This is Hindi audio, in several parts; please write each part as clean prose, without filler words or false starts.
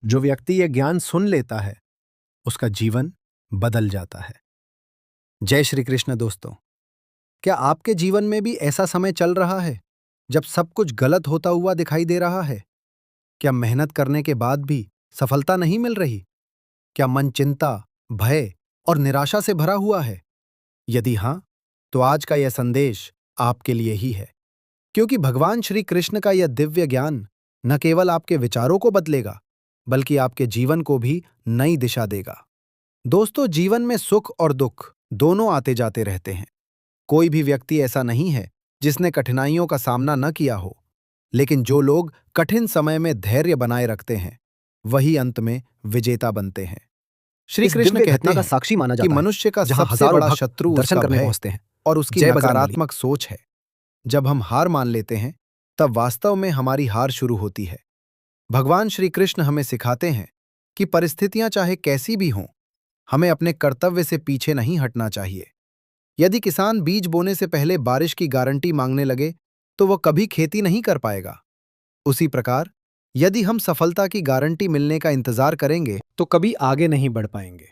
जो व्यक्ति यह ज्ञान सुन लेता है उसका जीवन बदल जाता है। जय श्री कृष्ण दोस्तों। क्या आपके जीवन में भी ऐसा समय चल रहा है जब सब कुछ गलत होता हुआ दिखाई दे रहा है? क्या मेहनत करने के बाद भी सफलता नहीं मिल रही? क्या मन चिंता, भय और निराशा से भरा हुआ है? यदि हां, तो आज का यह संदेश आपके लिए ही है, क्योंकि भगवान श्री कृष्ण का यह दिव्य ज्ञान न केवल आपके विचारों को बदलेगा, बल्कि आपके जीवन को भी नई दिशा देगा। दोस्तों, जीवन में सुख और दुख दोनों आते जाते रहते हैं। कोई भी व्यक्ति ऐसा नहीं है जिसने कठिनाइयों का सामना न किया हो, लेकिन जो लोग कठिन समय में धैर्य बनाए रखते हैं वही अंत में विजेता बनते हैं। श्री इस कृष्ण दिव्य कहते घटना का हैं साक्षी माना कि जाता है, मनुष्य का जहां सबसे हजारों बड़ा भक्त शत्रु दर्शन उसका करने भय पहुंचते हैं और उसकी जय बजरंगबली। नकारात्मक सोच है। जब हम हार मान लेते हैं तब वास्तव में हमारी हार शुरू होती है। भगवान श्री कृष्ण हमें सिखाते हैं कि परिस्थितियां चाहे कैसी भी हों, हमें अपने कर्तव्य से पीछे नहीं हटना चाहिए। यदि किसान बीज बोने से पहले बारिश की गारंटी मांगने लगे तो वह कभी खेती नहीं कर पाएगा। उसी प्रकार, यदि हम सफलता की गारंटी मिलने का इंतजार करेंगे तो कभी आगे नहीं बढ़ पाएंगे।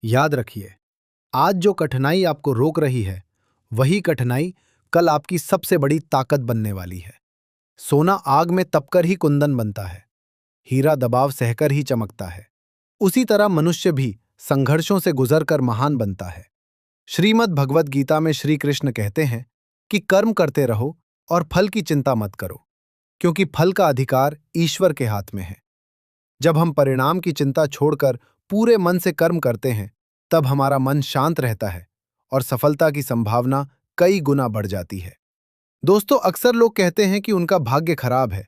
याद रखिए, आज जो कठिनाई आपको रोक रही है वही कठिनाई कल आपकी सबसे बड़ी ताकत बनने वाली है। सोना आग में तपकर ही कुंदन बनता है, हीरा दबाव सहकर ही चमकता है। उसी तरह मनुष्य भी संघर्षों से गुजरकर महान बनता है। श्रीमद् भगवद गीता में श्री कृष्ण कहते हैं कि कर्म करते रहो और फल की चिंता मत करो, क्योंकि फल का अधिकार ईश्वर के हाथ में है। जब हम परिणाम की चिंता छोड़कर पूरे मन से कर्म करते हैं, तब हमारा मन शांत रहता है और सफलता की संभावना कई गुना बढ़ जाती है। दोस्तों, अक्सर लोग कहते हैं कि उनका भाग्य खराब है,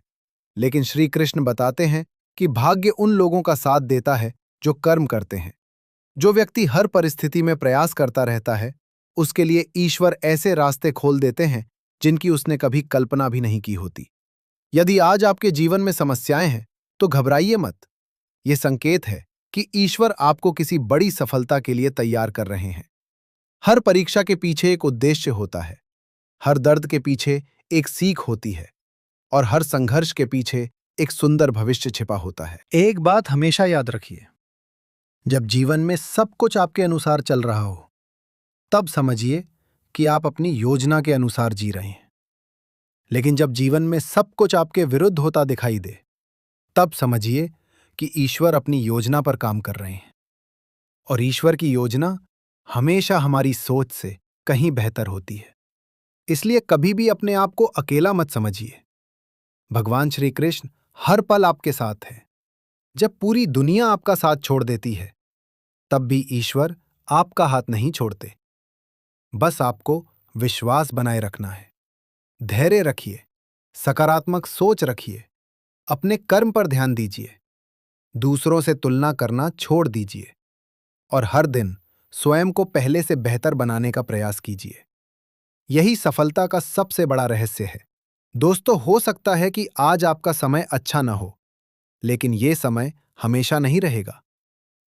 लेकिन श्री कृष्ण बताते हैं कि भाग्य उन लोगों का साथ देता है जो कर्म करते हैं। जो व्यक्ति हर परिस्थिति में प्रयास करता रहता है, उसके लिए ईश्वर ऐसे रास्ते खोल देते हैं जिनकी उसने कभी कल्पना भी नहीं की होती। यदि आज आपके जीवन में समस्याएं हैं, तो घबराइए मत। ये संकेत है कि ईश्वर आपको किसी बड़ी सफलता के लिए तैयार कर रहे हैं। हर परीक्षा के पीछे एक उद्देश्य होता है, हर दर्द के पीछे एक सीख होती है और हर संघर्ष के पीछे एक सुंदर भविष्य छिपा होता है। एक बात हमेशा याद रखिए, जब जीवन में सब कुछ आपके अनुसार चल रहा हो, तब समझिए कि आप अपनी योजना के अनुसार जी रहे हैं। लेकिन जब जीवन में सब कुछ आपके विरुद्ध होता दिखाई दे, तब समझिए कि ईश्वर अपनी योजना पर काम कर रहे हैं। और ईश्वर की योजना हमेशा हमारी सोच से कहीं बेहतर होती है। इसलिए कभी भी अपने आप को अकेला मत समझिए। भगवान श्री कृष्ण हर पल आपके साथ हैं। जब पूरी दुनिया आपका साथ छोड़ देती है, तब भी ईश्वर आपका हाथ नहीं छोड़ते। बस आपको विश्वास बनाए रखना है। धैर्य रखिए, सकारात्मक सोच रखिए, अपने कर्म पर ध्यान दीजिए, दूसरों से तुलना करना छोड़ दीजिए और हर दिन स्वयं को पहले से बेहतर बनाने का प्रयास कीजिए। यही सफलता का सबसे बड़ा रहस्य है। दोस्तों, हो सकता है कि आज आपका समय अच्छा न हो, लेकिन ये समय हमेशा नहीं रहेगा।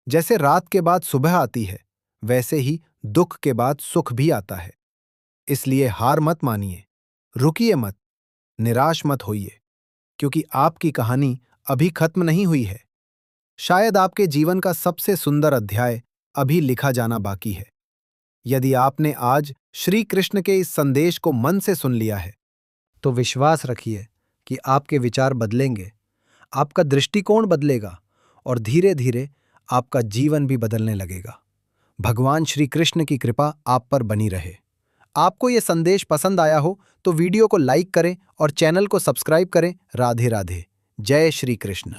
जैसे रात के बाद सुबह आती है, वैसे ही दुख के बाद सुख भी आता है। इसलिए हार मत मानिए, रुकिए मत, निराश मत होइए, क्योंकि आपकी कहानी अभी खत्म नहीं हुई है। शायद आपके जीवन का सबसे सुंदर अध्याय अभी लिखा जाना बाकी है। यदि आपने आज श्री कृष्ण के इस संदेश को मन से सुन लिया है, तो विश्वास रखिए कि आपके विचार बदलेंगे, आपका दृष्टिकोण बदलेगा और धीरे धीरे आपका जीवन भी बदलने लगेगा। भगवान श्री कृष्ण की कृपा आप पर बनी रहे। आपको यह संदेश पसंद आया हो तो वीडियो को लाइक करें और चैनल को सब्सक्राइब करें। राधे राधे। जय श्री कृष्ण।